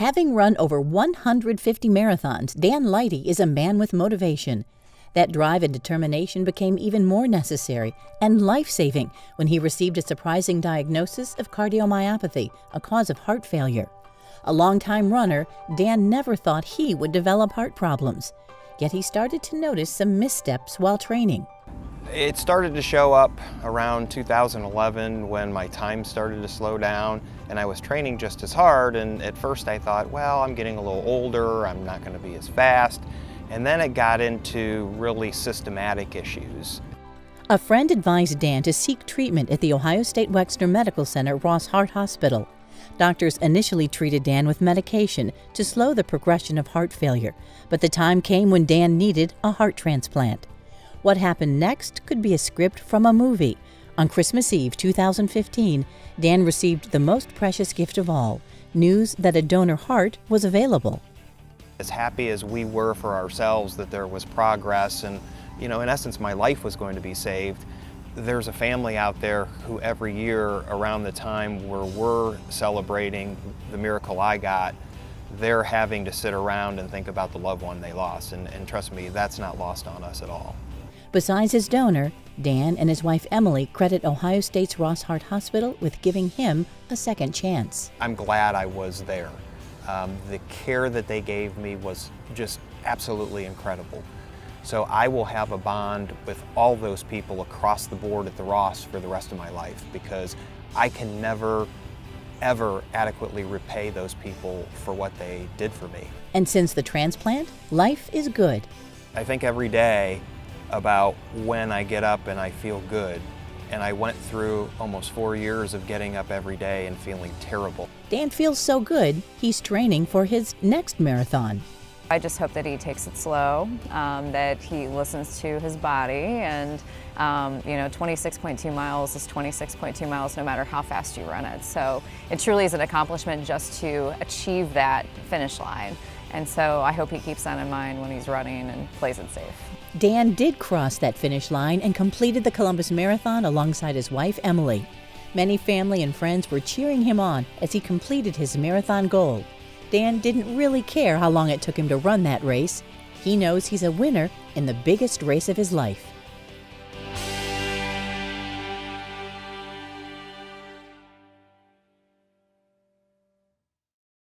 Having run over 150 marathons, Dan Leite is a man with motivation. That drive and determination became even more necessary and life-saving when he received a surprising diagnosis of cardiomyopathy, a cause of heart failure. A longtime runner, Dan never thought he would develop heart problems. Yet he started to notice some missteps while training. It started to show up around 2011 when my time started to slow down and I was training just as hard, and at first I thought, well, I'm getting a little older, I'm not going to be as fast. And then it got into really systematic issues. A friend advised Dan to seek treatment at the Ohio State Wexner Medical Center Ross Heart Hospital. Doctors initially treated Dan with medication to slow the progression of heart failure, but the time came when Dan needed a heart transplant. What happened next could be a script from a movie. On Christmas Eve 2015, Dan received the most precious gift of all, news that a donor heart was available. As happy as we were for ourselves that there was progress and, in essence, my life was going to be saved, there's a family out there who every year around the time where we're celebrating the miracle I got, they're having to sit around and think about the loved one they lost. And trust me, that's not lost on us at all. Besides his donor, Dan and his wife Emily credit Ohio State's Ross Heart Hospital with giving him a second chance. I'm glad I was there. The care that they gave me was just absolutely incredible. So I will have a bond with all those people across the board at the Ross for the rest of my life, because I can never, ever adequately repay those people for what they did for me. And since the transplant, life is good. I think every day about when I get up and I feel good. And I went through almost 4 years of getting up every day and feeling terrible. Dan feels so good, he's training for his next marathon. I just hope that he takes it slow, that he listens to his body, and 26.2 miles is 26.2 miles no matter how fast you run it. So it truly is an accomplishment just to achieve that finish line. And so I hope he keeps that in mind when he's running and plays it safe. Dan did cross that finish line and completed the Columbus Marathon alongside his wife, Emily. Many family and friends were cheering him on as he completed his marathon goal. Dan didn't really care how long it took him to run that race. He knows he's a winner in the biggest race of his life.